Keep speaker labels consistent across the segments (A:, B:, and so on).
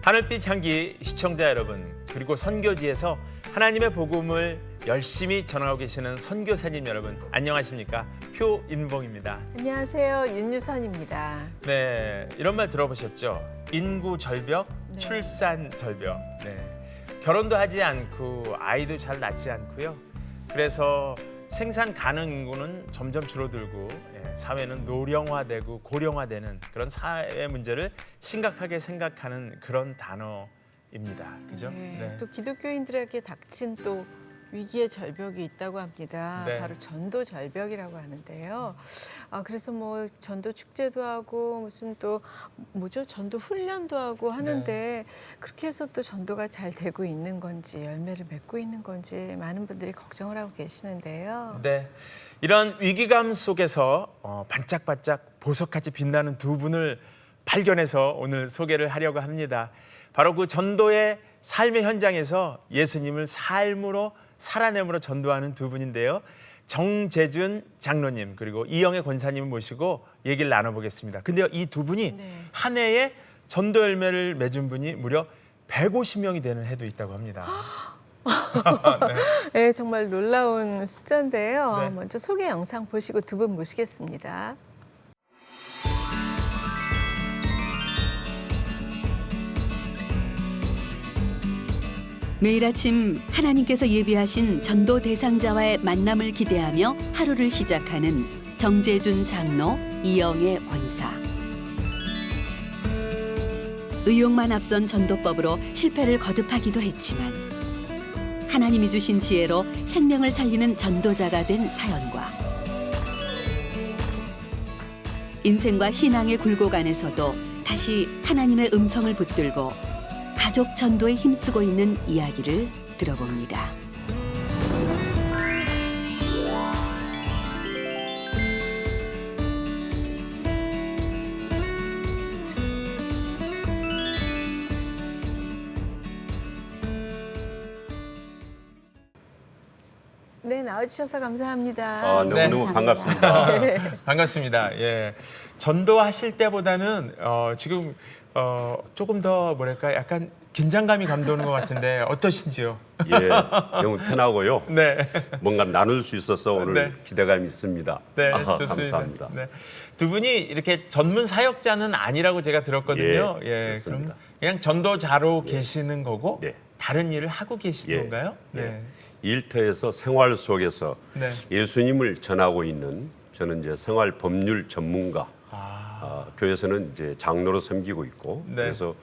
A: 하늘빛 향기 시청자 여러분, 그리고 선교지에서 하나님의 복음을 열심히 전하고 계시는 선교사님 여러분, 안녕하십니까? 표인봉입니다.
B: 안녕하세요. 윤유선입니다.
A: 네, 이런 말 들어보셨죠? 인구 절벽,
B: 네.
A: 출산 절벽. 네. 결혼도 하지 않고 아이도 잘 낳지 않고요. 그래서 생산 가능 인구는 점점 줄어들고 사회는 노령화되고 고령화되는 그런 사회 문제를 심각하게 생각하는 그런 단어입니다. 그죠?
B: 네. 또 기독교인들에게 닥친 또 위기의 절벽이 있다고 합니다.
A: 네.
B: 바로 전도 절벽이라고 하는데요. 그래서 뭐 전도 축제도 하고 무슨 또 뭐죠? 전도 훈련도 하고 하는데 그렇게 해서 또 전도가 잘 되고 있는 건지 열매를 맺고 있는 건지 많은 분들이 걱정을 하고 계시는데요.
A: 네. 이런 위기감 속에서 반짝반짝 보석같이 빛나는 두 분을 발견해서 오늘 소개를 하려고 합니다. 바로 그 전도의 삶의 현장에서 예수님을 삶으로 살아내므로 전도하는 두 분인데요. 정재준 장로님 그리고 이영애 권사님을 모시고 얘기를 나눠보겠습니다. 근데요, 이 두 분이 한 해에 전도 열매를 맺은 분이 무려 150명이 되는 해도 있다고 합니다.
B: 네, 정말 놀라운 숫자인데요.
A: 네.
B: 먼저 소개 영상 보시고 두 분 모시겠습니다.
C: 매일 아침 하나님께서 예비하신 전도 대상자와의 만남을 기대하며 하루를 시작하는 정재준 장로, 이영애 권사. 의욕만 앞선 전도법으로 실패를 거듭하기도 했지만 하나님이 주신 지혜로 생명을 살리는 전도자가 된 사연과 인생과 신앙의 굴곡안에서도 다시 하나님의 음성을 붙들고 가족 전도에 힘쓰고 있는 이야기를 들어봅니다.
B: 네, 나와주셔서 감사합니다.
D: 너무너무 반갑습니다.
A: 반갑습니다. 예, 전도하실 때보다는 지금 조금 더 뭐랄까 약간 긴장감이 감도는 것 같은데 어떠신지요?
D: 예, 너무 편하고요.
A: 네,
D: 뭔가 나눌 수 있어서 오늘
A: 네.
D: 기대감이 있습니다.
A: 네,
D: 아하,
A: 좋습니다.
D: 감사합니다.
A: 네, 두 분이 이렇게 전문 사역자는 아니라고 제가 들었거든요.
D: 예,
A: 예, 그럼
D: 그렇습니다.
A: 그냥 전도자로 계시는 거고
D: 네.
A: 다른 일을 하고 계시는
D: 예,
A: 건가요?
D: 예. 일터에서 생활 속에서
A: 네.
D: 예수님을 전하고 있는 저는 이제 생활 법률 전문가. 교회에서는 이제 장로로 섬기고 있고
A: 네.
D: 그래서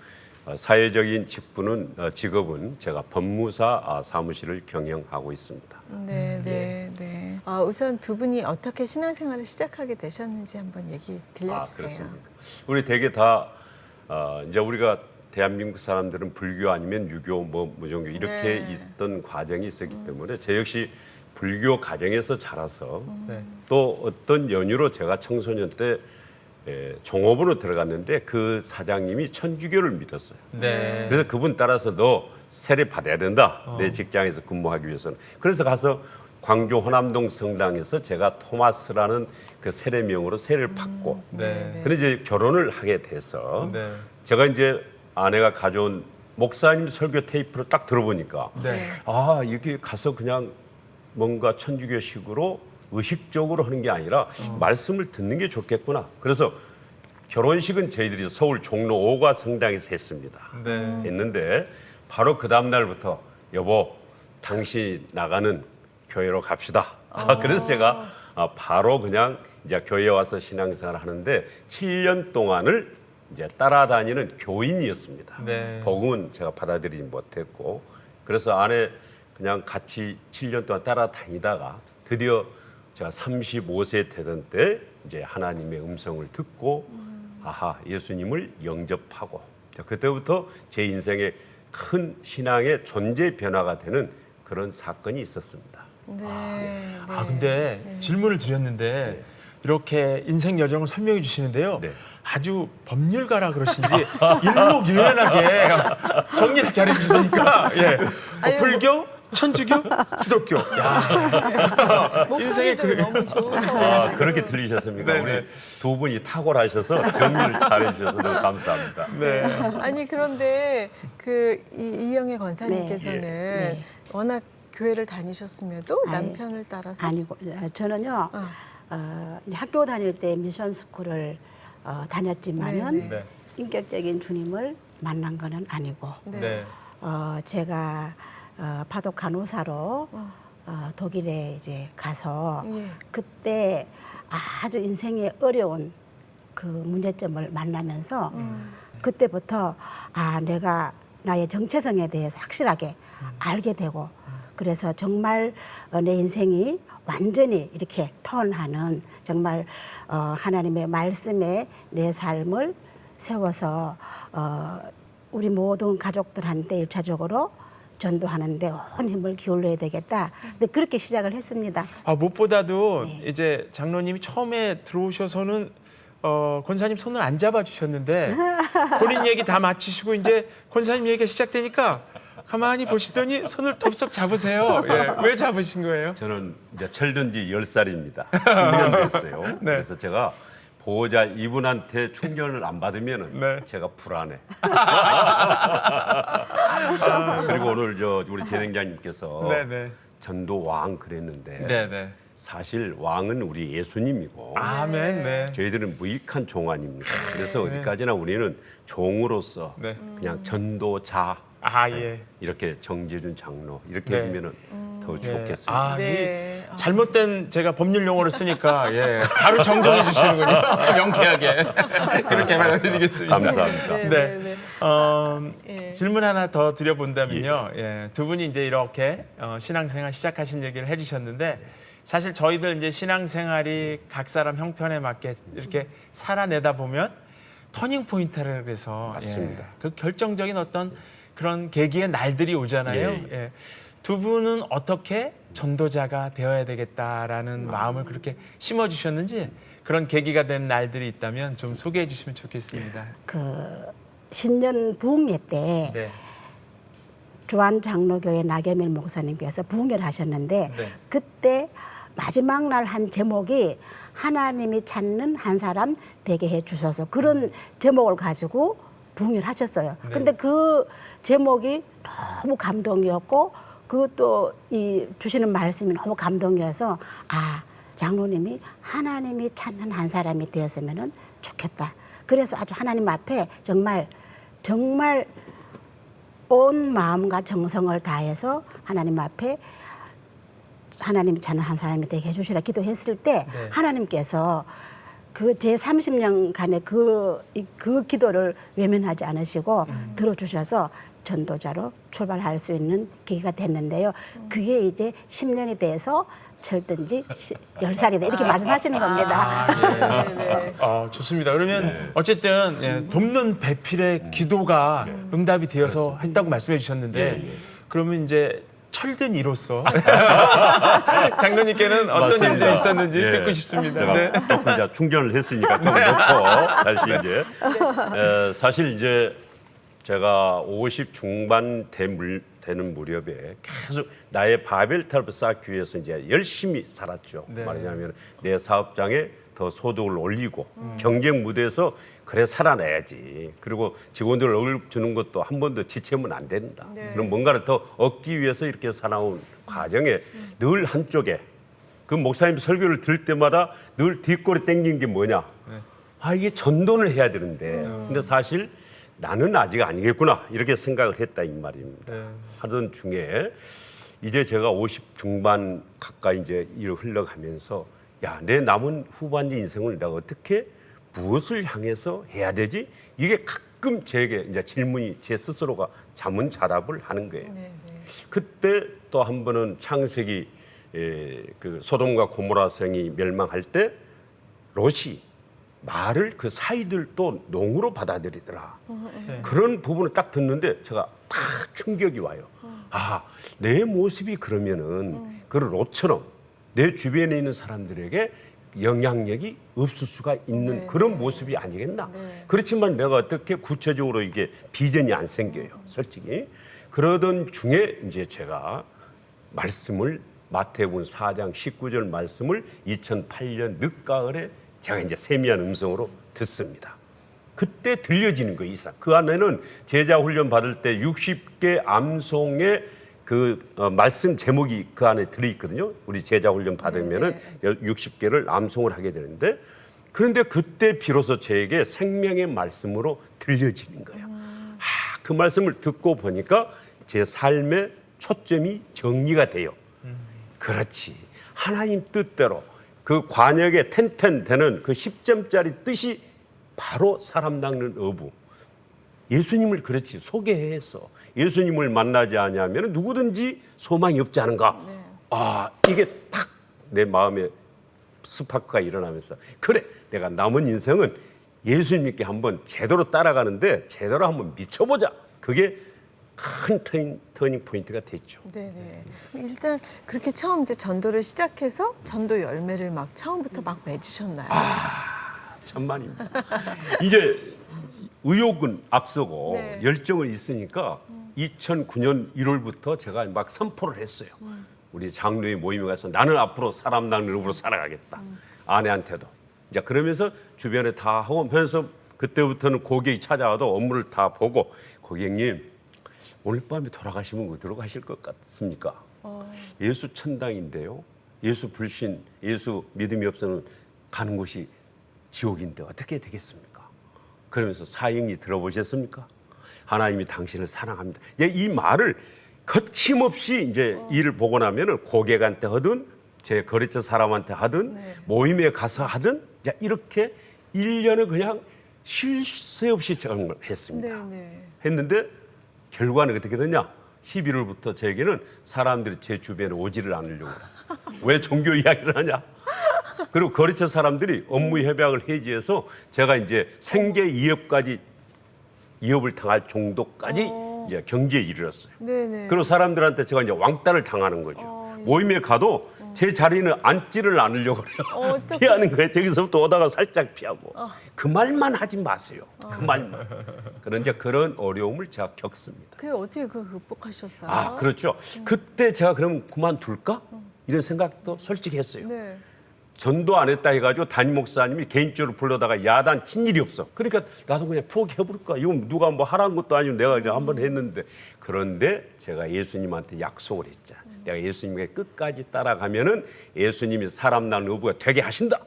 D: 사회적인 직업은 제가 법무사 사무실을 경영하고 있습니다.
B: 네. 우선 두 분이 어떻게 신앙생활을 시작하게 되셨는지 한번 얘기 들려주세요.
D: 그렇습니까? 우리 대개 다 이제 우리가 대한민국 사람들은 불교 아니면 유교, 뭐 무종교 이렇게
B: 네.
D: 있던 과정이 있었기 때문에 저 역시 불교 가정에서 자라서
A: 네.
D: 또 어떤 연유로 제가 청소년 때 종업원으로 들어갔는데 그 사장님이 천주교를 믿었어요.
A: 네.
D: 그래서 그분 따라서 너 세례 받아야 된다. 내 직장에서 근무하기 위해서는. 그래서 가서 광주 호남동 성당에서 제가 토마스라는 그 세례명으로 세례를 받고
A: 네.
D: 그래 이제 결혼을 하게 돼서
A: 네.
D: 제가 이제 아내가 가져온 목사님 설교 테이프를 딱 들어보니까
A: 네.
D: 여기 가서 그냥 뭔가 천주교식으로 의식적으로 하는 게 아니라 말씀을 듣는 게 좋겠구나. 그래서 결혼식은 저희들이 서울 종로 5가 성당에서 했습니다.
A: 네.
D: 했는데 바로 그 다음 날부터 여보 당신 나가는 교회로 갑시다. 그래서 제가 바로 그냥 이제 교회에 와서 신앙생활을 하는데 7년 동안을 이제 따라다니는 교인이었습니다.
A: 네.
D: 복음은 제가 받아들이지 못했고 그래서 아내 그냥 같이 7년 동안 따라다니다가 드디어 제가 35세 되던 때 이제 하나님의 음성을 듣고 예수님을 영접하고 그때부터 제 인생에 큰 신앙의 존재 변화가 되는 그런 사건이 있었습니다.
B: 네.
A: 근데 질문을 드렸는데 이렇게 인생 여정을 설명해 주시는데요.
D: 네.
A: 아주 법률가라 그러신지 일목요연하게 정리를 잘해 주시니까 예.
B: 아니,
A: 불교, 천주교, 기독교. 야.
B: 목소리도
A: 인생의
B: 너무 좋으셔서
D: 아, 그렇게 들리셨습니까?
A: 네,
D: 우리
A: 네.
D: 두 분이 탁월하셔서 정리를 잘해주셔서 너무 감사합니다.
A: 네.
B: 아니 그런데 그 이영애 권사님께서는
E: 네.
B: 워낙 교회를 다니셨음에도
E: 아니,
B: 남편을 따라서
E: 아니고 저는요 이제 학교 다닐 때 미션 스쿨을 다녔지만은
B: 네,
A: 네.
E: 인격적인 주님을 만난 거는 아니고
B: 네.
A: 네.
E: 제가 파독 간호사로 독일에 이제 가서
B: 예.
E: 그때 아주 인생의 어려운 그 문제점을 만나면서 그때부터 내가 나의 정체성에 대해서 확실하게 알게 되고 그래서 정말 내 인생이 완전히 이렇게 턴하는 정말 하나님의 말씀에 내 삶을 세워서 우리 모든 가족들한테 일차적으로 전도하는데 온 힘을 기울여야 되겠다. 근데 그렇게 시작을 했습니다.
A: 무엇보다도
E: 네.
A: 이제 장로님이 처음에 들어오셔서는 권사님 손을 안 잡아주셨는데 본인 얘기 다 마치시고 이제 권사님 얘기가 시작되니까 가만히 보시더니 손을 덥석 잡으세요. 예. 왜 잡으신 거예요?
D: 저는 이제 철든 지 10살입니다. 10년 됐어요.
A: 네.
D: 그래서 제가 보호자 이분한테 충전을 안 받으면
A: 네.
D: 제가 불안해. 그리고 오늘 우리 진행자님께서
A: 네네.
D: 전도 왕 그랬는데
A: 네네.
D: 사실 왕은 우리 예수님이고
A: 아멘. 네.
D: 저희들은 무익한 종 아닙니까? 그래서 어디까지나 우리는 종으로서
A: 네.
D: 그냥 전도자
A: 예.
D: 이렇게 정재준 장로 이렇게
A: 네.
D: 해주면은 더
A: 예.
D: 좋겠습니다.
B: 네.
A: 이 잘못된 제가 법률 용어를 쓰니까 바로 정정해 주시는군요. 명쾌하게. 그렇게 말씀드리겠습니다.
D: 감사합니다.
B: 네,
A: 네.
B: 네, 네.
A: 질문 하나 더 드려본다면요. 두 분이 이제 이렇게 신앙생활 시작하신 얘기를 해주셨는데 사실 저희들 이제 신앙생활이 각 사람 형편에 맞게 이렇게 살아내다 보면 터닝 포인트라고 해서
D: 맞습니다.
A: 그 결정적인 어떤 그런 계기의 날들이 오잖아요.
D: 예.
A: 두 분은 어떻게 전도자가 되어야 되겠다라는 마음을 그렇게 심어주셨는지 그런 계기가 된 날들이 있다면 좀 소개해 주시면 좋겠습니다.
E: 그 신년 부흥회 때
A: 네.
E: 주한 장로교회 나겸일 목사님께서 부흥회를 하셨는데
A: 네.
E: 그때 마지막 날 한 제목이 하나님이 찾는 한 사람 되게 해 주소서 그런 제목을 가지고 부흥회를 하셨어요.
A: 네.
E: 근데 그 제목이 너무 감동이었고 그것도 이 주시는 말씀이 너무 감동이어서 장로님이 하나님이 찾는 한 사람이 되었으면 좋겠다. 그래서 아주 하나님 앞에 정말 온 마음과 정성을 다해서 하나님 앞에 하나님이 찾는 한 사람이 되게 해주시라 기도했을 때
A: 네.
E: 하나님께서 그 제 30년간의 그 기도를 외면하지 않으시고 들어주셔서 전도자로 출발할 수 있는 계기가 됐는데요. 그게 이제 10년이 돼서 철든지 10살이 돼 이렇게 말씀하시는 겁니다.
B: 네.
A: 좋습니다. 그러면 어쨌든 돕는 배필의 기도가 응답이 되어서 했다고 말씀해 주셨는데 그러면 이제 철든 이로서 장로님께는 어떤
D: 맞습니다.
A: 일들이 있었는지
D: 예.
A: 듣고 싶습니다.
D: 제가
A: 네.
D: 조금 이제 충전을 했으니까 좀 넣고 사실 이제 제가 50 중반 되는 무렵에 계속 나의 바벨탑을 쌓기 위해서 이제 열심히 살았죠.
A: 네.
D: 말하자면 내 사업장에 더 소득을 올리고 경쟁 무대에서 그래 살아내야지. 그리고 직원들 월급 주는 것도 한 번도 지체면 안 된다.
B: 네.
D: 그럼 뭔가를 더 얻기 위해서 이렇게 살아온 과정에 늘 한쪽에 그 목사님 설교를 들을 때마다 늘 뒷골이 땡긴 게 뭐냐? 이게 전도를 해야 되는데 근데 사실 나는 아직 아니겠구나 이렇게 생각을 했다 이 말입니다. 하던 중에 이제 제가 50 중반 가까이 이제 일을 흘러가면서 내 남은 후반기 인생을 내가 어떻게 무엇을 향해서 해야 되지? 이게 가끔 제게 이제 질문이 제 스스로가 자문자답을 하는 거예요.
B: 네.
D: 그때 또 한 번은 창세기 그 소돔과 고모라 성이 멸망할 때 롯이 말을 그 사이들도 농으로 받아들이더라. 그런 부분을 딱 듣는데 제가 딱 충격이 와요. 내 모습이 그러면은 그 롯처럼 내 주변에 있는 사람들에게 영향력이 없을 수가 있는
B: 네.
D: 그런 모습이 아니겠나.
B: 네.
D: 그렇지만 내가 어떻게 구체적으로 이게 비전이 안 생겨요. 솔직히. 그러던 중에 이제 제가 말씀을 마태복음 4장 19절 말씀을 2008년 늦가을에 제가 이제 세미한 음성으로 듣습니다. 그때 들려지는 거예요. 이상. 그 안에는 제자 훈련 받을 때 60개 암송의 말씀 제목이 그 안에 들어있거든요. 우리 제자 훈련 받으면은 60개를 암송을 하게 되는데, 그런데 그때 비로소 저에게 생명의 말씀으로 들려지는 거예요. 그 말씀을 듣고 보니까 제 삶의 초점이 정리가 돼요. 그렇지. 하나님 뜻대로 그 관역에 텐텐되는 그 10점짜리 뜻이 바로 사람 낚는 어부. 예수님을 그렇지 소개해서 예수님을 만나지 않으면 누구든지 소망이 없지 않은가. 이게 딱 내 마음에 스파크가 일어나면서, 그래, 내가 남은 인생은 예수님께 한번 제대로 따라가는데 제대로 한번 미쳐보자. 그게 큰 터닝 포인트가 됐죠.
B: 네네. 일단 그렇게 처음 이제 전도를 시작해서 전도 열매를 막 처음부터 막 맺으셨나요?
D: 천만입니다. 이제 의욕은 앞서고
B: 네.
D: 열정은 있으니까 2009년 1월부터 제가 막 선포를 했어요. 우리 장로의 모임에 가서 나는 앞으로 사람 낚는 업으로 살아가겠다. 아내한테도. 이제 그러면서 주변에 다 하고 하면서 그때부터는 고객이 찾아와도 업무를 다 보고, 고객님 오늘 밤에 돌아가시면 어디로 가실 것 같습니까? 예수 천당인데요. 예수 불신, 예수 믿음이 없으면 가는 곳이 지옥인데 어떻게 되겠습니까? 그러면서 사형리 들어보셨습니까? 하나님이 당신을 사랑합니다. 이 말을 거침없이 이제 일을 보고 나면은 고객한테 하든 제 거래처 사람한테 하든 모임에 가서 하든 이렇게 1년을 그냥 쉴 새 없이 정말 했습니다. 했는데 결과는 어떻게 됐냐? 11월부터 저에게는 사람들이 제 주변에 오지를 않으려고. 왜 종교 이야기를 하냐? 그리고 거래처 사람들이 업무 협약을 해지해서 제가 이제 생계 이업까지 이업을 당할 정도까지 이제 경제에 이르렀어요.
B: 네네.
D: 그리고 사람들한테 제가 이제 왕따를 당하는 거죠. 모임에 가도 제 자리는 앉지를 않으려고 그래요. 피하는 거예요. 저기서부터 오다가 살짝 피하고. 그 말만 하지 마세요. 그 말만. 그런 그런 어려움을 제가 겪습니다.
B: 그게 어떻게 그걸 극복하셨어요?
D: 그렇죠. 그때 제가 그럼 그만둘까? 이런 생각도 솔직히 했어요.
B: 네.
D: 전도 안 했다 해가지고 담임 목사님이 개인적으로 불러다가 야단 친 일이 없어. 그러니까 나도 그냥 포기해볼까? 이건 누가 뭐 하라는 것도 아니고 내가 그냥 한번 했는데. 그런데 제가 예수님한테 약속을 했잖아. 내가 예수님께 끝까지 따라가면은 예수님이 사람 낳는 어부가 되게 하신다.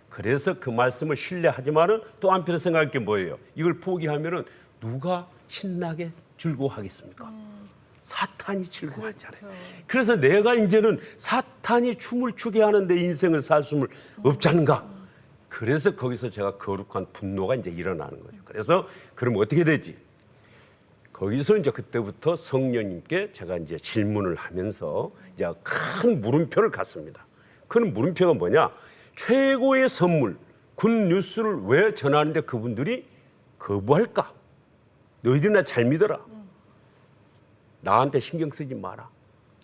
D: 그래서 그 말씀을 신뢰하지만은 또 한편에 생각할 게 뭐예요? 이걸 포기하면은 누가 신나게 즐거워하겠습니까? 사탄이 즐거워하잖아요.
B: 그렇죠.
D: 그래서 내가 이제는 사탄이 춤을 추게 하는데 인생을 살 수는 없지 않은가? 그래서 거기서 제가 거룩한 분노가 이제 일어나는 거죠. 그래서 그럼 어떻게 되지? 거기서 이제 그때부터 성령님께 제가 이제 질문을 하면서 이제 큰 물음표를 갖습니다. 그 물음표가 뭐냐? 최고의 선물, 굿 뉴스를 왜 전하는데 그분들이 거부할까? 너희들이나 잘 믿어라. 나한테 신경 쓰지 마라.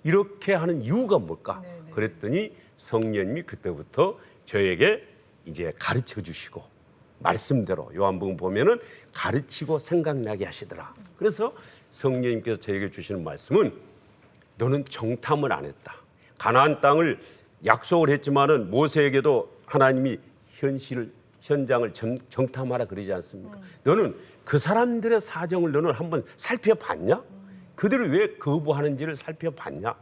D: 이렇게 하는 이유가 뭘까? 그랬더니 성령님이 그때부터 저에게 이제 가르쳐 주시고 말씀대로 요한복음 보면은 가르치고 생각나게 하시더라. 그래서 성령님께서 저에게 주시는 말씀은 너는 정탐을 안 했다. 가나안 땅을 약속을 했지만은 모세에게도 하나님이 현장을 정탐하라 그러지 않습니까? 너는 그 사람들의 사정을 너는 한번 살펴봤냐? 그들이 왜 거부하는지를 살펴봤냐?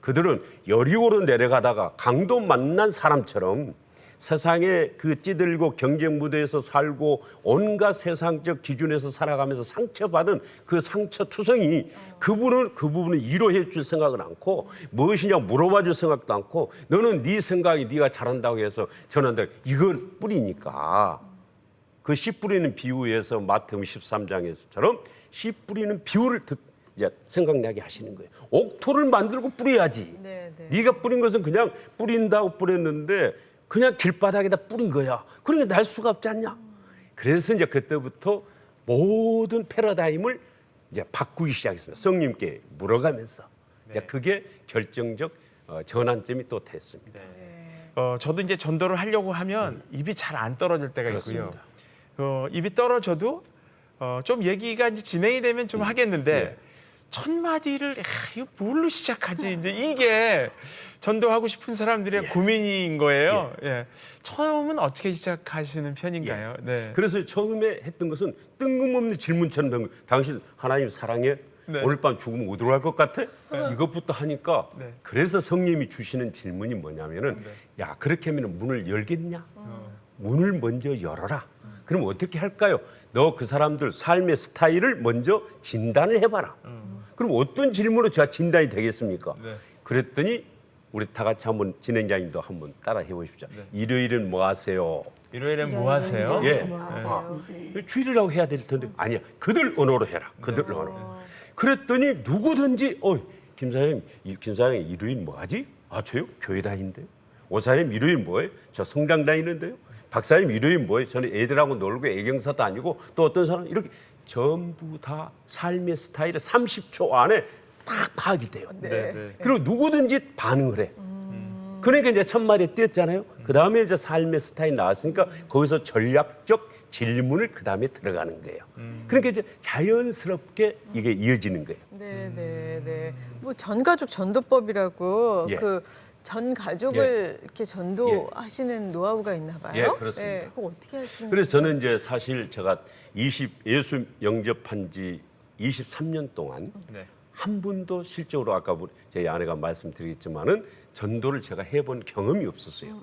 D: 그들은 여리고로 내려가다가 강도 만난 사람처럼 세상에 그 찌들고 경쟁 무대에서 살고 온갖 세상적 기준에서 살아가면서 상처받은 그 상처투성이 그 부분을 위로해 줄 생각은 않고 무엇이냐 물어봐 줄 생각도 않고 너는 네 생각이 네가 잘한다고 해서 전한다. 이걸 뿌리니까 그 씨 뿌리는 비유에서 마태복음 13장에서처럼 씨 뿌리는 비유를 이제 생각나게 하시는 거예요. 옥토를 만들고 뿌려야지. 네가 뿌린 것은 그냥 뿌린다고 뿌렸는데 그냥 길바닥에다 뿌린 거야. 그러니까 날 수가 없지 않냐? 그래서 이제 그때부터 모든 패러다임을 이제 바꾸기 시작했습니다. 성령님께 물어가면서. 이제 그게 결정적 전환점이 또 됐습니다.
A: 저도 이제 전도를 하려고 하면 입이 잘 안 떨어질 때가
D: 그렇습니다.
A: 있고요. 입이 떨어져도 좀 얘기가 이제 진행이 되면 좀 하겠는데 첫 마디를 이거 뭘로 시작하지? 이제 이게 전도하고 싶은 사람들의 고민인 거예요. 예. 처음은 어떻게 시작하시는 편인가요? 네.
D: 그래서 처음에 했던 것은 뜬금없는 질문처럼 된 거예요. 당신 하나님 사랑해?
A: 네.
D: 오늘 밤 죽으면 어디로 갈 것 같아? 이것부터 하니까
A: 네.
D: 그래서 성님이 주시는 질문이 뭐냐면은 야 그렇게 하면 문을 열겠냐? 문을 먼저 열어라. 그럼 어떻게 할까요? 너 그 사람들 삶의 스타일을 먼저 진단을 해봐라. 그럼 어떤 질문으로 제가 진단이 되겠습니까?
A: 네.
D: 그랬더니 우리 다 같이 한번 진행자님도 한번 따라 해보십시오. 일요일은 뭐 하세요?
A: 일요일엔 뭐 하세요?
D: 예.
E: 뭐 하세요?
D: 주일이라고 해야 될 텐데 아니야 그들 언어로 해라 그들 언어로. 그랬더니 누구든지 김 사장님 일요일 뭐 하지? 아 저요 교회 다니는데요. 오 사장님 일요일 뭐예요? 저 성당 다니는데요. 박 사장님 일요일 뭐예요? 저는 애들하고 놀고 애경사 다니고 또 어떤 사람 이렇게 전부 다 삶의 스타일을 30초 안에 딱 파악이 돼요.
A: 네.
D: 그리고 누구든지 반응을 해. 그러니까 이제 첫 마디에 띄었잖아요. 그 다음에 이제 삶의 스타일 나왔으니까 거기서 전략적 질문을 그 다음에 들어가는 거예요. 그러니까 이제 자연스럽게 이게 이어지는 거예요.
B: 네. 뭐 전가족 전도법이라고
D: 예.
B: 그 전 가족을 이렇게 전도하시는 노하우가 있나 봐요.
D: 예, 그렇습니다.
B: 예, 그거 어떻게 하시는지.
D: 그래서 저는 이제 사실 제가 예수 영접한 지 23년 동안
A: 네.
D: 한 번도 실적으로 아까 제 아내가 말씀드리겠지만은 전도를 제가 해본 경험이 없었어요.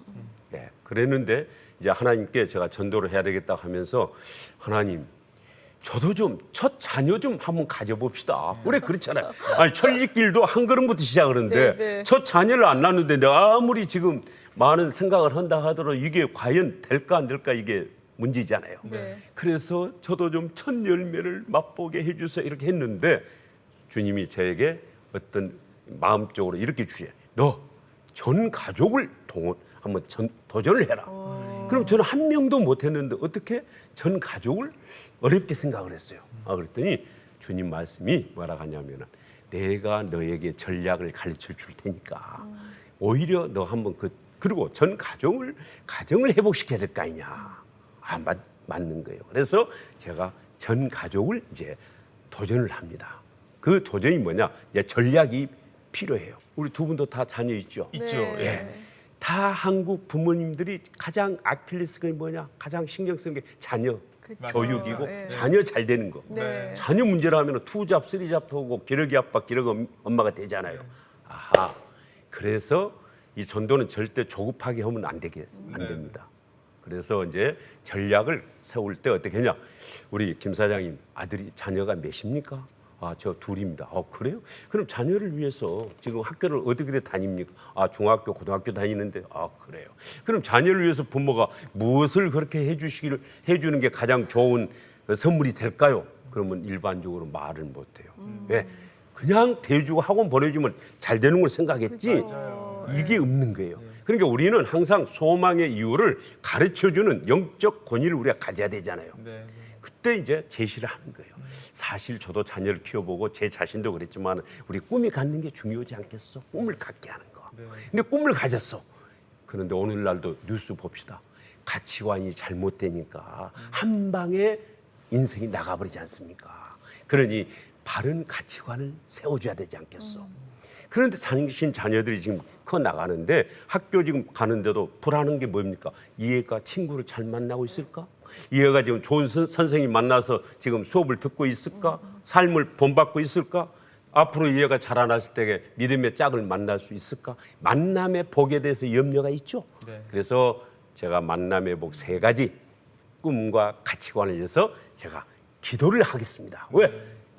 D: 네, 그랬는데 이제 하나님께 제가 전도를 해야 되겠다 하면서 하나님 저도 좀 첫 자녀 좀 한번 가져봅시다. 우리 그렇잖아요. 아니 천리길도 한 걸음부터 시작하는데
B: 네.
D: 첫 자녀를 안 낳는데 내가 아무리 지금 많은 생각을 한다 하더라도 이게 과연 될까 안 될까 이게 문제잖아요.
B: 네.
D: 그래서 저도 좀 첫 열매를 맛보게 해주세요 이렇게 했는데 주님이 저에게 어떤 마음적으로 이렇게 주셔요. 너 전 가족을 한번 도전을 해라. 그럼 저는 한 명도 못 했는데 어떻게 전 가족을 어렵게 생각을 했어요. 그랬더니 주님 말씀이 뭐라고 하냐면은 내가 너에게 전략을 가르쳐 줄 테니까 오히려 너 한번 그리고 전 가정을 회복시켜야 될 거 아니냐. 맞는 거예요. 그래서 제가 전 가족을 이제 도전을 합니다. 그 도전이 뭐냐? 이제 전략이 필요해요. 우리 두 분도 다 자녀 있죠?
A: 있죠.
B: 네.
A: 예.
D: 다 한국 부모님들이 가장 아킬레스건이 뭐냐? 가장 신경 쓰는 게 자녀
B: 그쵸.
D: 교육이고
B: 예.
D: 자녀 잘 되는 거.
B: 네.
D: 자녀 문제라 하면 투잡, 쓰리잡 하고 기러기 아빠, 기러기 엄마가 되잖아요. 아하. 그래서 이 전도는 절대 조급하게 하면 안 됩니다. 그래서 이제 전략을 세울 때 어떻게 하냐? 우리 김 사장님 아들이 자녀가 몇입니까? 저 둘입니다. 그래요? 그럼 자녀를 위해서 지금 학교를 어떻게 다닙니까? 중학교, 고등학교 다니는데. 그래요. 그럼 자녀를 위해서 부모가 무엇을 그렇게 해주는 게 가장 좋은 선물이 될까요? 그러면 일반적으로 말을 못해요. 왜? 그냥 대주고 학원 보내주면 잘 되는 걸 생각했지. 이게 없는 거예요. 그러니까 우리는 항상 소망의 이유를 가르쳐주는 영적 권위를 우리가 가져야 되잖아요.
A: 네.
D: 그때 이제 제시를 하는 거예요. 사실 저도 자녀를 키워보고 제 자신도 그랬지만 우리 꿈이 갖는 게 중요하지 않겠어? 꿈을 갖게 하는 거. 근데 꿈을 가졌어. 그런데 오늘날도 뉴스 봅시다. 가치관이 잘못되니까 한 방에 인생이 나가버리지 않습니까? 그러니 바른 가치관을 세워줘야 되지 않겠어? 그런데 자신 자녀들이 지금 커 나가는데 학교 지금 가는데도 불안한 게 뭡니까? 얘가 친구를 잘 만나고 있을까? 얘가 지금 좋은 선생님 만나서 지금 수업을 듣고 있을까? 삶을 본받고 있을까? 앞으로 얘가 자라났을 때 믿음의 짝을 만날 수 있을까? 만남의 복에 대해서 염려가 있죠.
A: 네.
D: 그래서 제가 만남의 복 3가지 꿈과 가치관을 위해서 제가 기도를 하겠습니다. 왜?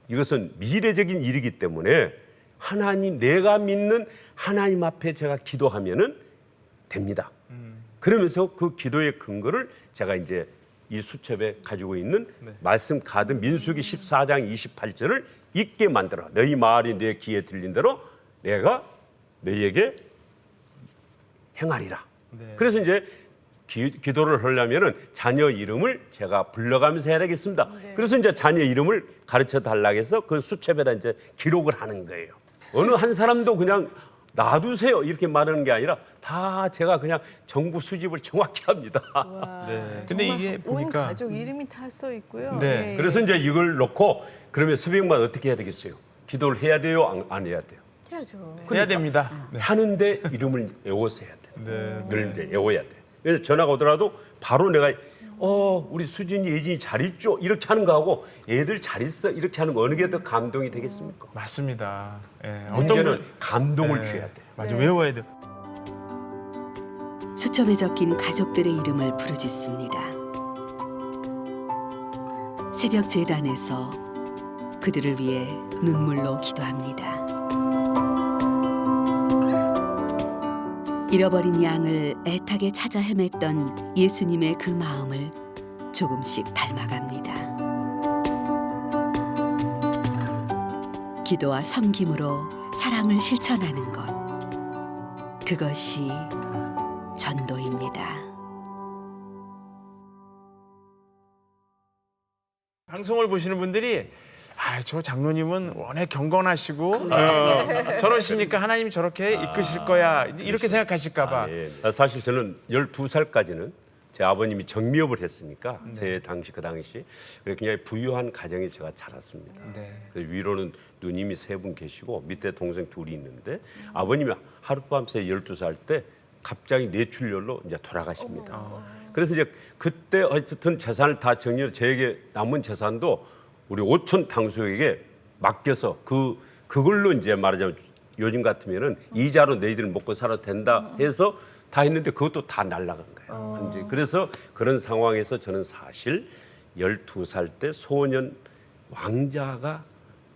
D: 이것은 미래적인 일이기 때문에 하나님, 내가 믿는 하나님 앞에 제가 기도하면은 됩니다. 그러면서 그 기도의 근거를 제가 이제 이 수첩에 가지고 있는 말씀 가득 민수기 14장 28절을 읽게 만들어. 너희 말이 내 귀에 들린 대로 내가 너희에게 행하리라.
A: 네.
D: 그래서 이제 기도를 하려면은 자녀 이름을 제가 불러가면서 해야 되겠습니다. 그래서 이제 자녀 이름을 가르쳐 달라고 해서 그 수첩에다 이제 기록을 하는 거예요. 어느 한 사람도 그냥 놔두세요 이렇게 말하는 게 아니라 다 제가 그냥 정보 수집을 정확히 합니다.
B: 와,
A: 네. 근데
B: 정말
A: 이게
B: 온
A: 보니까-
B: 가족 이름이 다 써 있고요.
A: 네.
B: 예,
D: 그래서 이제 이걸 놓고 그러면 새벽마다 어떻게 해야 되겠어요? 기도를 해야 돼요? 안 해야 돼요?
B: 해야죠.
A: 해야 됩니다. 네.
D: 하는데 이름을 외워서 해야 돼요.
A: 네.
D: 늘 이제 외워야 돼. 그래서 전화가 오더라도 바로 내가 우리 수진이, 예진이 잘 있죠? 이렇게 하는 거하고 애들 잘 있어? 이렇게 하는 거 어느 게 더 감동이 되겠습니까?
A: 맞습니다. 예,
D: 문제는 감동을
A: 예,
D: 줘야 돼.
A: 맞아,
B: 네.
A: 외워야 돼.
C: 수첩에 적힌 가족들의 이름을 부르짖습니다. 새벽 제단에서 그들을 위해 눈물로 기도합니다. 잃어버린 양을 애타게 찾아 헤맸던 예수님의 그 마음을 조금씩 닮아갑니다. 기도와 섬김으로 사랑을 실천하는 것, 그것이 전도입니다.
A: 방송을 보시는 분들이 저 장로님은 워낙 경건하시고 저러시니까 하나님이 저렇게 이끄실 거야 이렇게 생각하실까 봐.
D: 예. 사실 저는 12살까지는 제 아버님이 정미업을 했으니까 제 당시 그 당시 굉장히 부유한 가정에 제가 자랐습니다.
A: 네.
D: 그래서 위로는 누님이 3분 계시고 밑에 동생 2이 있는데 아버님이 하룻밤새 12살 때 갑자기 뇌출혈로 이제 돌아가십니다. 그래서 이제 그때 어쨌든 재산을 다 정리해서 저에게 남은 재산도 우리 오촌 당수에게 맡겨서 그걸로 이제 말하자면 요즘 같으면은 이자로 너희들 먹고 살아도 된다 해서 다 했는데 그것도 다 날아간 거예요. 이제 그래서 그런 상황에서 저는 사실 12살 때 소년 왕자가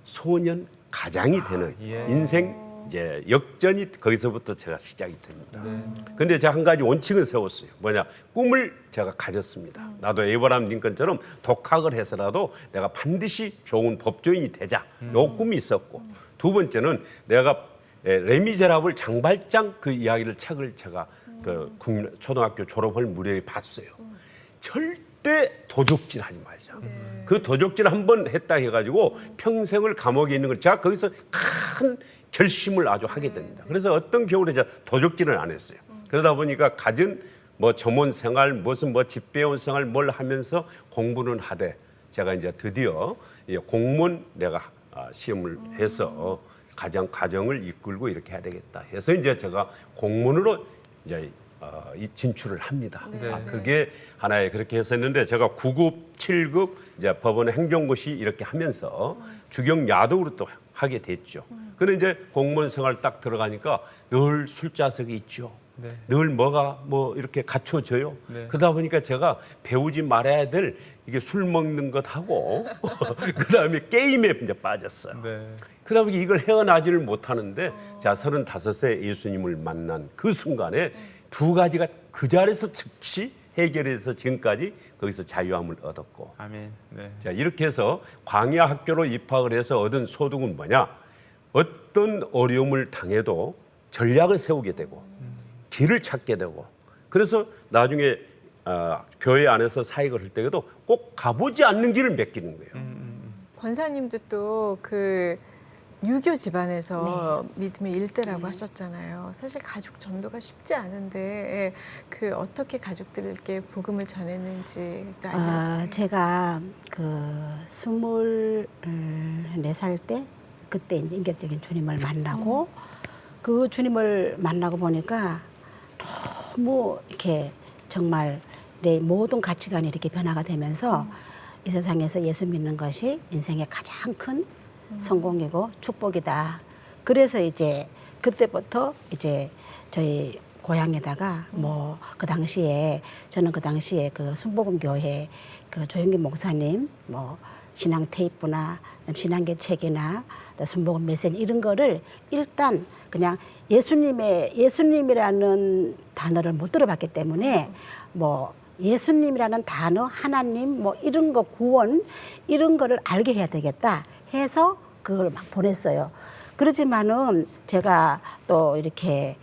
D: 소년 가장이 되는
A: 예.
D: 인생 이제 역전이 거기서부터 제가 시작이 됩니다. 근데 제가 한 가지 원칙을 세웠어요. 뭐냐? 꿈을 제가 가졌습니다. 나도 에이브라함 링컨처럼 독학을 해서라도 내가 반드시 좋은 법조인이 되자. 요 꿈이 있었고 두 번째는 내가 레미제라블 장발장 그 이야기를 책을 제가 그 초등학교 졸업할 무렵에 봤어요. 절대 도적질 하지 말자. 그 도적질 한 번 했다 해가지고 평생을 감옥에 있는 걸 제가 거기서 큰 결심을 아주 하게 됩니다. 그래서 어떤 겨울에 제가 도적질을 안 했어요. 그러다 보니까 갖은 뭐 점원 생활, 무슨 뭐 집배원 생활 뭘 하면서 공부는 하되 제가 이제 드디어 공무원 내가 시험을 해서 가정을 이끌고 이렇게 해야 되겠다 해서 이제 제가 공무원으로 이제 이 진출을 합니다. 그게 하나의 그렇게 했었는데 제가 9급, 7급 이제 법원 행정고시 이렇게 하면서 주경 야독으로 또 하게 됐죠. 근데 이제 공무원 생활 딱 들어가니까 늘 술자석이 있죠.
A: 네.
D: 늘 뭐가 뭐 이렇게 갖춰져요.
A: 네.
D: 그러다 보니까 제가 배우지 말아야 될 이게 술 먹는 것하고 그다음에 게임에 이제 빠졌어요.
A: 네.
D: 그러다 보니 이걸 헤어나지를 못하는데 제가 35세 예수님을 만난 그 순간에 두 가지가 그 자리에서 즉시 해결해서 지금까지 거기서 자유함을 얻었고
A: 아멘. 네.
D: 자, 이렇게 해서 광야 학교로 입학을 해서 얻은 소득은 뭐냐? 어떤 어려움을 당해도 전략을 세우게 되고 길을 찾게 되고 그래서 나중에 교회 안에서 사역을 할 때에도 꼭 가보지 않는 길을 맡기는 거예요.
B: 권사님도 또 그 유교 집안에서 믿음의 일대라고 하셨잖아요. 사실 가족 전도가 쉽지 않은데 그 어떻게 가족들에게 복음을 전했는지 또 알려주세요.
E: 제가 그 24살 때 그때 이제 인격적인 주님을 만나고 그 주님을 만나고 보니까 너무 이렇게 정말 내 모든 가치관이 이렇게 변화가 되면서 이 세상에서 예수 믿는 것이 인생의 가장 큰 성공이고 축복이다. 그래서 이제 그때부터 이제 저희 고향에다가 뭐 그 당시에 저는 그 당시에 그 순복음 교회 그 조영기 목사님 뭐 신앙 테이프나 신앙계 책이나 순복음 메시지 이런 거를 일단 그냥 예수님이라는 단어를 못 들어봤기 때문에 뭐 예수님이라는 단어, 하나님 뭐 이런 거 구원 이런 거를 알게 해야 되겠다 해서 그걸 막 보냈어요. 그렇지만은 제가 또 이렇게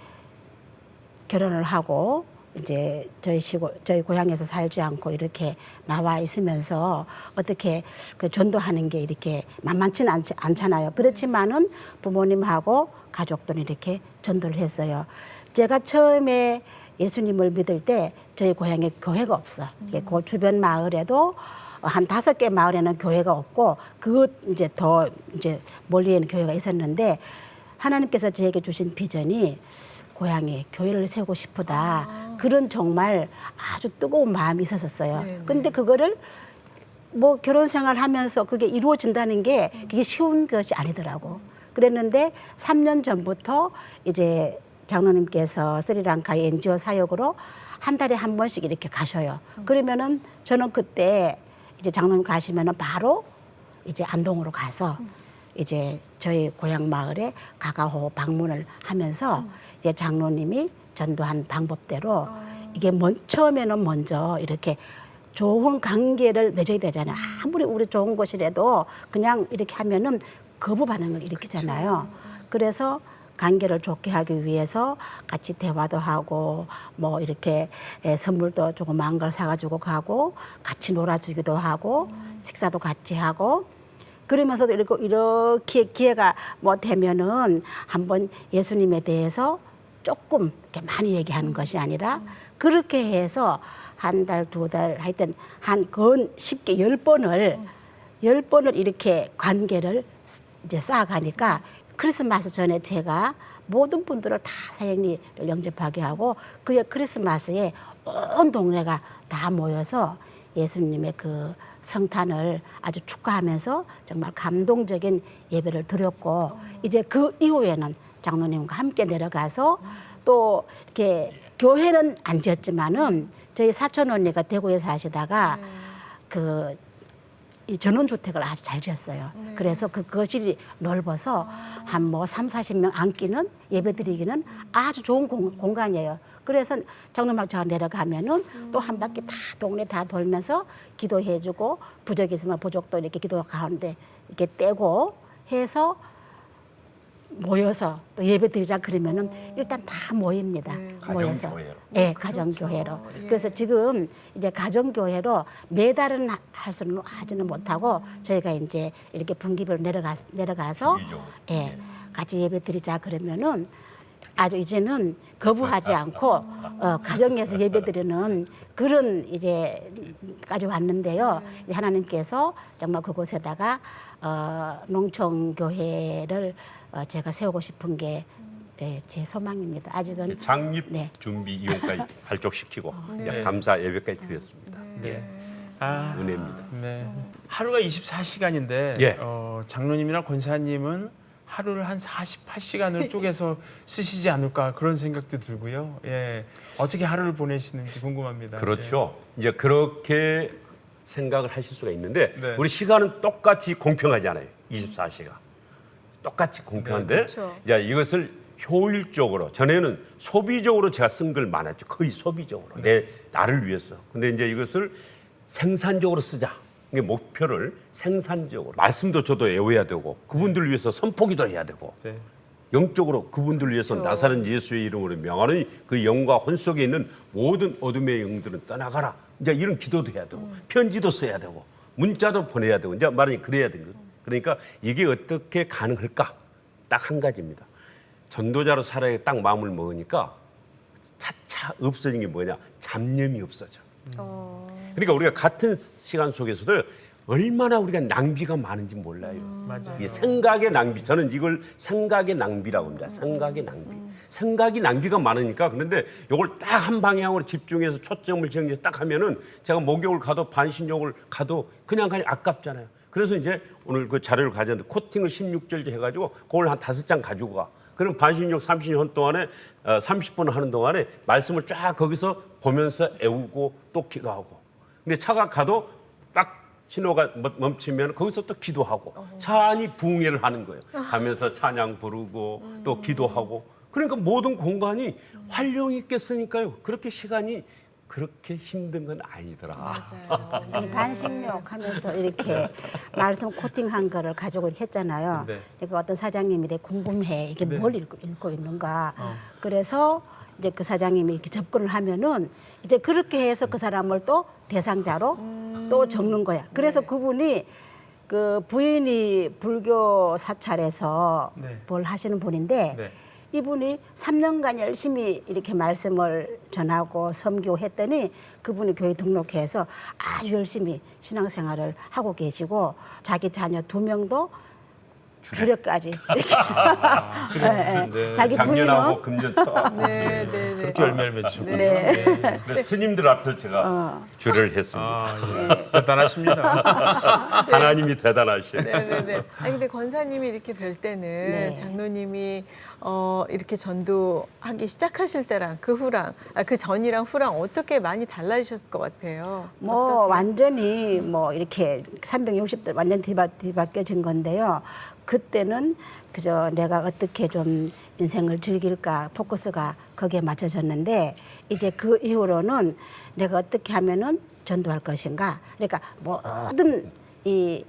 E: 결혼을 하고 이제 저희 고향에서 살지 않고 이렇게 나와 있으면서 어떻게 그 전도하는 게 이렇게 만만치는 않잖아요. 그렇지만은 부모님하고 가족들은 이렇게 전도를 했어요. 제가 처음에 예수님을 믿을 때 저희 고향에 교회가 없어. 그 주변 마을에도 한 5개 마을에는 교회가 없고 그 이제 더 이제 멀리에는 교회가 있었는데 하나님께서 저에게 주신 비전이 고향에 교회를 세우고 싶다. 그런 정말 아주 뜨거운 마음이 있었어요.
B: 네, 네.
E: 근데 그거를 뭐 결혼 생활하면서 그게 이루어진다는 게 그게 쉬운 것이 아니더라고. 그랬는데 3년 전부터 이제 장로님께서 스리랑카의 NGO 사역으로 한 달에 한 번씩 이렇게 가셔요. 그러면은 저는 그때 이제 장로님 가시면은 바로 이제 안동으로 가서 이제 저희 고향 마을에 가가호 방문을 하면서 이제 장로님이 전도한 방법대로 이게 처음에는 먼저 이렇게 좋은 관계를 맺어야 되잖아요. 아무리 우리 좋은 곳이라도 그냥 이렇게 하면은 거부 반응을 일으키잖아요. 그래서 관계를 좋게 하기 위해서 같이 대화도 하고 뭐 이렇게 선물도 조그만 걸 사가지고 가고 같이 놀아주기도 하고 식사도 같이 하고 그러면서도 이렇게 기회가 뭐 되면은 한번 예수님에 대해서 조금 이렇게 많이 얘기하는 것이 아니라 그렇게 해서 한 달, 2달 하여튼 쉽게 10번을 이렇게 관계를 이제 쌓아가니까 크리스마스 전에 제가 모든 분들을 다 사형리를 영접하게 하고 그 크리스마스에 온 동네가 다 모여서 예수님의 그 성탄을 아주 축하하면서 정말 감동적인 예배를 드렸고 이제 그 이후에는 장로님과 함께 내려가서 또 이렇게 교회는 안 지었지만은 저희 사촌 언니가 대구에 사시다가 이 전원주택을 아주 잘 지었어요. 그래서 그 거실이 넓어서 한 뭐 30-40명 앉기는 예배드리기는 아주 좋은 공간이에요. 그래서 장로님하고 제가 내려가면은 또 한 바퀴 다 동네 다 돌면서 기도해주고 부적 있으면 부적도 이렇게 기도 가운데 이렇게 떼고 해서 모여서 또 예배 드리자 그러면은 일단 다 모입니다. 모여서.
D: 가정교회로.
E: 네, 가정교회로. 그래서 지금 이제 가정교회로 매달은 할 수는 하지는 못하고 저희가 이제 이렇게 분기별로 내려가서
D: 주기적으로.
E: 예, 같이 예배 드리자 그러면은 아주 이제는 거부하지 않고 가정에서 예배 드리는 그런 이제까지 왔는데요. 이제 하나님께서 정말 그곳에다가 농촌교회를 제가 세우고 싶은 게 제 소망입니다. 아직은
D: 장립
E: 네.
D: 준비 이용까지 발족시키고 이제 감사 예배까지 드렸습니다. 예.
A: 아,
D: 은혜입니다.
A: 네. 하루가 24시간인데
D: 예.
A: 장로님이나 권사님은 하루를 한 48시간을 쪼개서 쓰시지 않을까 그런 생각도 들고요. 예. 어떻게 하루를 보내시는지 궁금합니다.
D: 그렇죠. 이제 그렇게 생각을 하실 수가 있는데
A: 네.
D: 우리 시간은 똑같이 공평하지 않아요. 24시간. 똑같이 공평한데
B: 그렇죠.
D: 이제 이것을 효율적으로 전에는 소비적으로 제가 쓴 걸 많았죠. 거의 소비적으로 내 나를 위해서. 근데 이제 이것을 생산적으로 쓰자. 이게 목표를 생산적으로 말씀도 저도 외워야 되고 그분들을 위해서 선포기도 해야 되고
A: 네.
D: 영적으로 그분들을 위해서
B: 그렇죠.
D: 나사렛 예수의 이름으로 명하는 그 영과 혼 속에 있는 모든 어둠의 영들은 떠나가라. 이제 이런 기도도 해야 되고 편지도 써야 되고 문자도 보내야 되고 이제 말하니 그래야 되는 거예요. 그러니까 이게 어떻게 가능할까? 딱 한 가지입니다. 전도자로 살아야 딱 마음을 먹으니까 차차 없어진 게 뭐냐? 잡념이 없어져. 그러니까 우리가 같은 시간 속에서도 얼마나 우리가 낭비가 많은지 몰라요.
A: 맞아요.
D: 이 생각의 낭비. 저는 이걸 생각의 낭비라고 합니다. 생각의 낭비. 생각이 낭비가 많으니까 그런데 이걸 딱 한 방향으로 집중해서 초점을 정해서 딱 하면은 제가 목욕을 가도 반신욕을 가도 그냥 아깝잖아요. 그래서 이제 오늘 그 자료를 가져왔는데 코팅을 16절 해가지고 그걸 한 5장 가지고 가. 그럼 반신욕 30분 동안에 30분 하는 동안에 말씀을 쫙 거기서 보면서 애우고 또 기도하고. 근데 차가 가도 딱 신호가 멈추면 거기서 또 기도하고 차 안이 부흥회를 하는 거예요. 가면서 찬양 부르고 또 기도하고. 그러니까 모든 공간이 활용 있게 쓰니까요. 그렇게 시간이 그렇게 힘든 건 아니더라.
B: 맞아요.
E: 아니, 반신욕 하면서 이렇게 말씀 코팅한 거를 가지고 했잖아요.
A: 네.
E: 그러니까 어떤 사장님이 되게 궁금해. 이게 뭘 읽고 있는가. 그래서 이제 그 사장님이 이렇게 접근을 하면은 이제 그렇게 해서 그 사람을 또 대상자로 또 적는 거야. 그래서 그분이 그 부인이 불교 사찰에서
A: 네.
E: 뭘 하시는 분인데
A: 네.
E: 이분이 3년간 열심히 이렇게 말씀을 전하고 섬교했더니 그분이 교회 등록해서 아주 열심히 신앙생활을 하고 계시고 자기 자녀 2명도 주례까지 이렇게 자기
D: 작년하고
E: 부인은
D: 금년 터.
B: 네, 네, 네.
A: 그렇게 열매를 맺으셨군요.
E: 네.
D: 그래서 스님들 앞에서 제가 주를 했습니다.
A: 아, 예. 대단하십니다.
D: 하나님이 대단하시요.
B: 네네네. 아니 근데 권사님이 이렇게 뵐 때는
E: 네.
B: 장로님이 이렇게 전도하기 시작하실 때랑 그 후랑 그 전이랑 후랑 어떻게 많이 달라지셨을 것 같아요.
E: 뭐
B: 어떠세요?
E: 완전히 뭐 이렇게 360도 완전 뒤바뀌어진 건데요. 그때는 그저 내가 어떻게 좀 인생을 즐길까 포커스가 거기에 맞춰졌는데 이제 그 이후로는 내가 어떻게 하면은 전도할 것인가. 그러니까 모든 이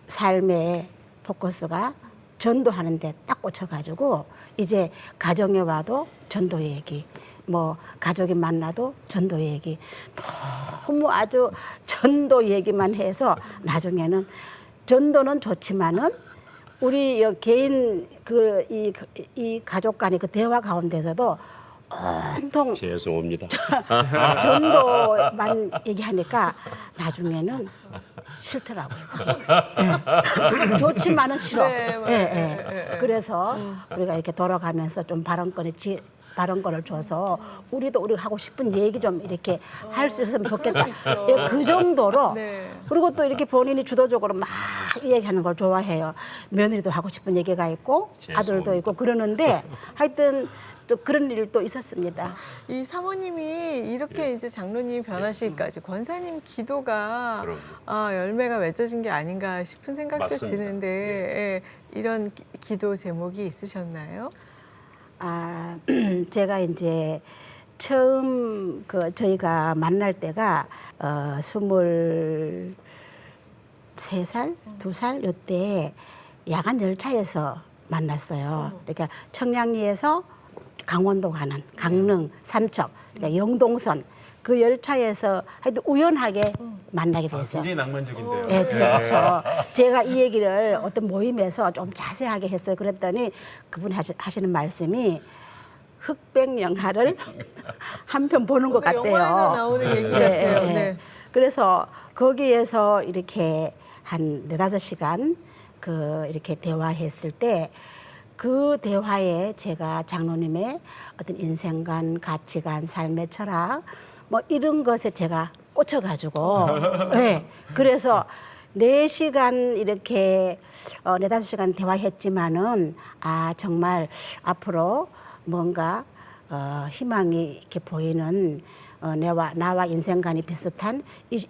E: 삶의 포커스가 전도하는 데 딱 꽂혀가지고 이제 가정에 와도 전도 얘기, 뭐 가족이 만나도 전도 얘기, 너무 아주 전도 얘기만 해서 나중에는 전도는 좋지만은 우리 개인 이 가족 간의 그 대화 가운데서도 온통
D: 죄송합니다.
E: 전도만 얘기하니까 나중에는 싫더라고요. 네. 좋지만은 싫어.
B: 네, 맞아요.
E: 예, 예. 그래서 우리가 이렇게 돌아가면서 좀 발언권을 줘서 우리도 우리가 하고 싶은 얘기 좀 이렇게 할 수 있으면 좋겠다. 예, 그 정도로.
B: 네.
E: 그리고 또 이렇게 본인이 주도적으로 막 얘기하는 걸 좋아해요. 며느리도 하고 싶은 얘기가 있고 아들도 있고 그러는데 하여튼 또 그런 일도 있었습니다.
B: 이 사모님이 이렇게 이제 장로님이 변하시기까지 권사님 기도가 열매가 맺어진 게 아닌가 싶은 생각도
D: 맞습니다.
B: 드는데 예, 이런 기도 제목이 있으셨나요?
E: 아, 제가 이제 처음 저희가 만날 때가 23살, 2살 요때 야간 열차에서 만났어요. 그러니까 청량리에서 강원도 가는 강릉, 삼척, 그러니까 영동선 그 열차에서 하여튼 우연하게 만나게 됐어요.
A: 굉장히 낭만적인데요.
E: 네, 그렇죠. 제가 이 얘기를 어떤 모임에서 좀 자세하게 했어요. 그랬더니 그분이 하시는 말씀이 흑백 영화를 한 편 보는 것 같대요.
B: 영화에나 나오는 얘기 같아요. 네.
E: 그래서 거기에서 이렇게 한 4-5시간 이렇게 대화했을 때 그 대화에 제가 장로님의 어떤 인생관, 가치관, 삶의 철학 뭐 이런 것에 제가 꽂혀가지고 네. 그래서 4시간 이렇게 4-5시간 대화했지만은 정말 앞으로 뭔가 희망이 이렇게 보이는 나와 인생관이 비슷한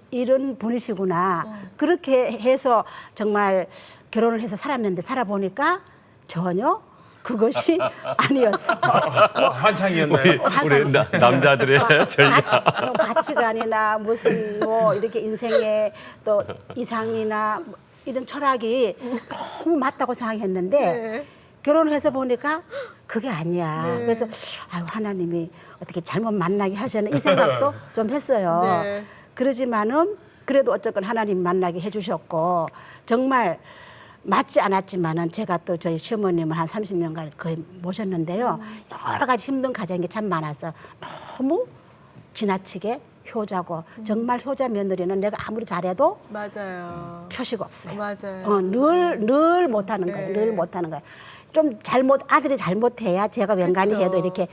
E: 이런 분이시구나. 그렇게 해서 정말 결혼을 해서 살았는데 살아보니까 전혀 그것이 아니었어.
A: 환상이었나요?
D: 우리 남자들의 전략.
E: 가치관이나 무슨 뭐 이렇게 인생의 또 이상이나 뭐 이런 철학이 너무 맞다고 생각했는데 결혼해서 보니까 그게 아니야. 그래서 하나님이 어떻게 잘못 만나게 하셨나 이 생각도 좀 했어요.
B: 네.
E: 그러지만은 그래도 어쨌건 하나님 만나게 해주셨고 정말 맞지 않았지만은 제가 또 저희 시어머님을 한 30년간 거의 모셨는데요. 여러 가지 힘든 가정이 참 많아서 너무 지나치게 효자고 정말 효자 며느리는 내가 아무리 잘해도
B: 맞아요.
E: 표시가 없어요.
B: 맞아요.
E: 늘 못하는 거예요. 늘 못하는 거예요. 좀 아들이 잘못해야 제가 웬간히
B: 그쵸.
E: 해도 이렇게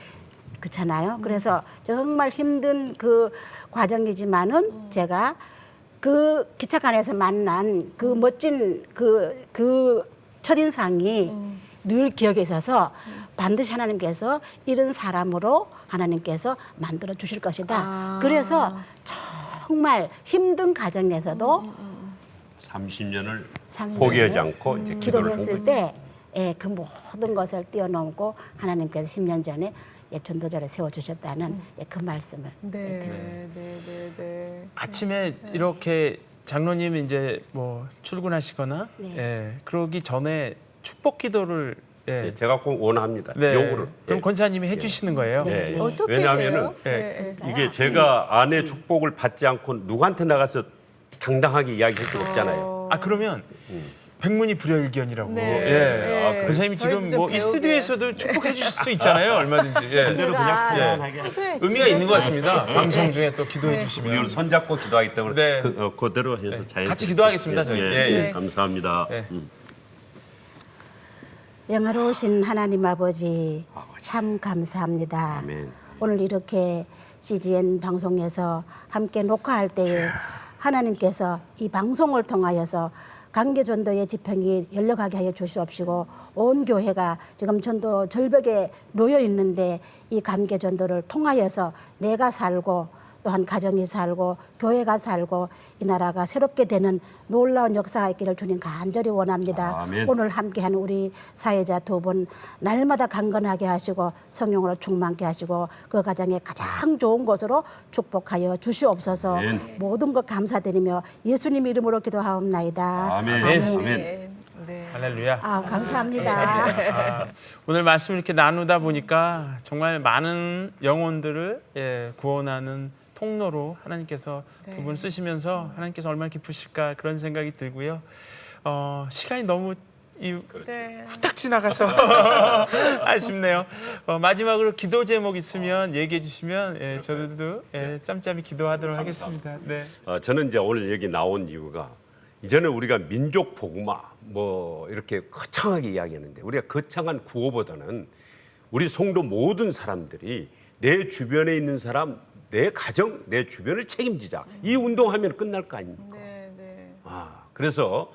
E: 그렇잖아요. 그래서 정말 힘든 그 과정이지만은 제가 그 기차관에서 만난 그 멋진 그 첫인상이 늘 기억에 있어서 반드시 하나님께서 이런 사람으로 하나님께서 만들어 주실 것이다. 그래서 정말 힘든 가정에서도
D: 30년을
E: 30년을
D: 포기하지 않고 이제
E: 기도를
D: 기도를
E: 했을 때 그 모든 것을 뛰어넘고 하나님께서 10년 전에 전도자를 세워주셨다는 그 말씀을
B: 네.
A: 아침에 이렇게 장로님 이제 뭐 출근하시거나 그러기 전에 축복 기도를
D: 제가 꼭 원합니다.
A: 네.
D: 요구를.
A: 그럼 권사님이 해주시는 거예요?
D: 네.
B: 어떻게
D: 왜냐하면은
B: 해요? 네.
D: 이게 제가 아내 축복을 받지 않고 누구한테 나가서 당당하게 이야기할 수가 없잖아요.
A: 아 그러면 백문이 불여일견이라고.
B: 네.
A: 예.
B: 네.
A: 권사님이 지금
B: 저희도 좀
A: 뭐 이
B: 배우게.
A: 스튜디오에서도 축복해 주실 수 있잖아요. 얼마든지. 예.
D: 그대로 그냥 편안하게
B: 평소에
A: 의미가 있는 것
B: 집에서
A: 같습니다.
B: 하실 수 있게.
A: 방송 중에 또 기도해
B: 네.
A: 주시면.
D: 우리 오늘 손잡고 기도하기 때문에
A: 네.
D: 그대로 해서 잘
A: 같이 기도하겠습니다, 저희.
D: 예,
A: 예,
B: 예.
D: 감사합니다.
A: 예.
E: 영화로우신 하나님 아버지 참 감사합니다.
D: 아멘.
E: 오늘 이렇게 CGN 방송에서 함께 녹화할 때에 하나님께서 이 방송을 통하여서 강계전도의 집행이 열려가게 하여 주시옵시고 온 교회가 지금 전도 절벽에 놓여 있는데 이 강계전도를 통하여서 내가 살고 또한 가정이 살고 교회가 살고 이 나라가 새롭게 되는 놀라운 역사가 있기를 주님 간절히 원합니다.
D: 아멘.
E: 오늘 함께하는 우리 사회자 두 분 날마다 강건하게 하시고 성령으로 충만케 하시고 그 가정에 가장 좋은 곳으로 축복하여 주시옵소서.
D: 아멘.
E: 모든 것 감사드리며 예수님 이름으로 기도하옵나이다.
D: 아멘. 아멘.
B: 네.
A: 할렐루야.
E: 감사합니다.
A: 오늘 말씀 이렇게 나누다 보니까 정말 많은 영혼들을 구원하는 통로로 하나님께서 두 분 쓰시면서 하나님께서 얼마나 기쁘실까 그런 생각이 들고요. 시간이 너무
B: 네.
A: 후딱 지나가서 아쉽네요. 마지막으로 기도 제목 있으면 얘기해 주시면 저도 짬짬이 기도하도록 하겠습니다. 네.
D: 저는 이제 오늘 여기 나온 이유가 이전에 우리가 민족 복음화 뭐 이렇게 거창하게 이야기했는데 우리가 거창한 구호보다는 우리 성도 모든 사람들이 내 주변에 있는 사람, 내 가정, 내 주변을 책임지자. 이 운동하면 끝날 거 아닙니까?
B: 네, 네.
D: 그래서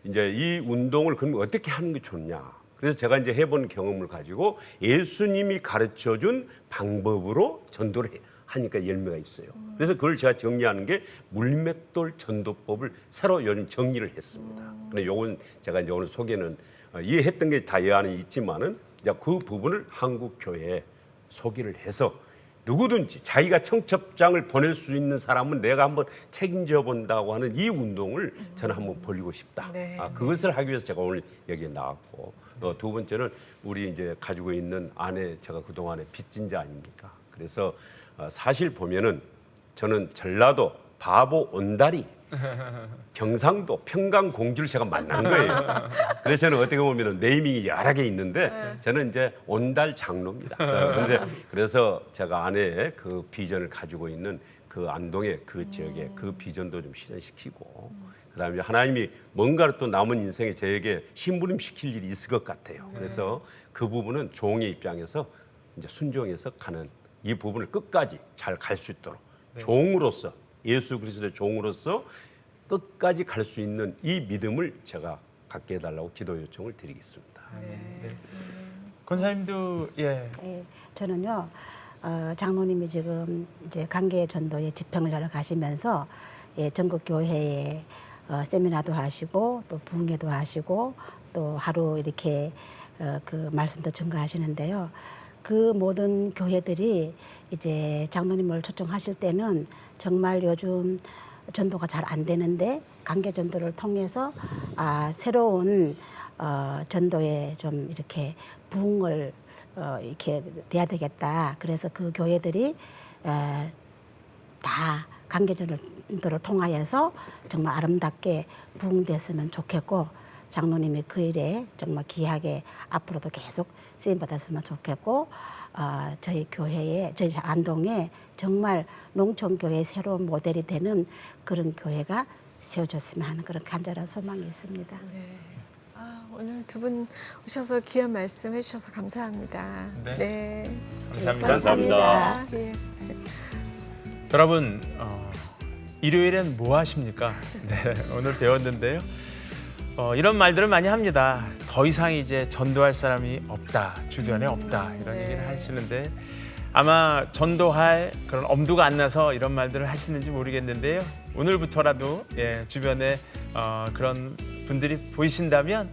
D: 이제 이 운동을 그럼 어떻게 하는 게 좋냐? 그래서 제가 이제 해본 경험을 가지고 예수님이 가르쳐준 방법으로 전도를 하니까 열매가 있어요. 그래서 그걸 제가 정리하는 게 물맷돌 전도법을 새로 요즘 정리를 했습니다. 근데 요건 제가 이제 오늘 소개는 이해했던 게 다 여안에 있지만은 이제 그 부분을 한국 교회에 소개를 해서 누구든지 자기가 청첩장을 보낼 수 있는 사람은 내가 한번 책임져 본다고 하는 이 운동을 저는 한번 벌이고 싶다.
B: 네,
D: 그것을 하기 위해서 제가 오늘 여기에 나왔고 또 두 번째는 우리 이제 가지고 있는 아내 제가 그동안에 빚진 자 아닙니까? 그래서 사실 보면은 저는 전라도 바보 온다리 경상도 평강 공주를 제가 만난 거예요. 그래서 저는 어떻게 보면 네이밍이 여러 개 있는데 저는 이제 온달 장로입니다. 그래서 제가 아내의 그 비전을 가지고 있는 그 안동의 그 지역에 그 비전도 좀 실현시키고 그다음에 하나님이 뭔가를 또 남은 인생에 저에게 심부름 시킬 일이 있을 것 같아요. 그래서 그 부분은 종의 입장에서 이제 순종해서 가는 이 부분을 끝까지 잘 갈 수 있도록 종으로서 예수 그리스도의 종으로서 끝까지 갈 수 있는 이 믿음을 제가 갖게 해달라고 기도 요청을 드리겠습니다.
A: 권사님도
E: 예, 저는요 장로님이 지금 이제 강계 전도의 집행을 열어 가시면서 전국 교회에 세미나도 하시고 또 부흥회도 하시고 또 하루 이렇게 그 말씀도 증거하시는데요. 그 모든 교회들이 이제 장로님을 초청하실 때는 정말 요즘 전도가 잘 안 되는데 강계 전도를 통해서 새로운 전도에 좀 이렇게 부흥을 이렇게 돼야 되겠다. 그래서 그 교회들이 다 강계 전도를 통하여서 정말 아름답게 부흥됐으면 좋겠고 장로님이 그 일에 정말 귀하게 앞으로도 계속 쓰임 받았으면 좋겠고 저희 교회에 저희 안동에 정말 농촌교회의 새로운 모델이 되는 그런 교회가 세워졌으면 하는 그런 간절한 소망이 있습니다.
B: 네. 오늘 두 분 오셔서 귀한 말씀 해주셔서 감사합니다.
A: 네.
B: 감사합니다.
D: 감사합니다.
B: 예.
A: 여러분 일요일엔 뭐 하십니까? 네, 오늘 배웠는데요. 이런 말들을 많이 합니다. 더 이상 이제 전도할 사람이 없다, 주변에 없다 이런 얘기를 하시는데 아마 전도할 그런 엄두가 안 나서 이런 말들을 하시는지 모르겠는데요. 오늘부터라도 주변에 그런 분들이 보이신다면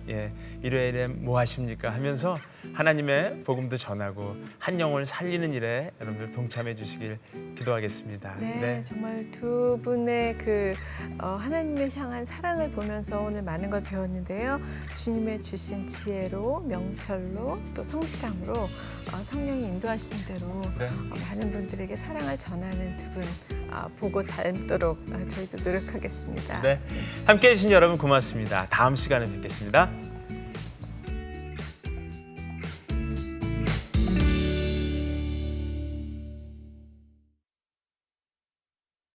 A: 일요일에 뭐 하십니까 하면서 하나님의 복음도 전하고 한 영혼을 살리는 일에 여러분들 동참해 주시길 기도하겠습니다.
B: 네, 정말 두 분의 그 하나님을 향한 사랑을 보면서 오늘 많은 걸 배웠는데요. 주님의 주신 지혜로, 명철로, 또 성실함으로 성령이 인도하신 대로
A: 네.
B: 많은 분들에게 사랑을 전하는 두 분 보고 닮도록 저희도 노력하겠습니다.
A: 네, 함께해 주신 여러분 고맙습니다. 다음 시간에 뵙겠습니다.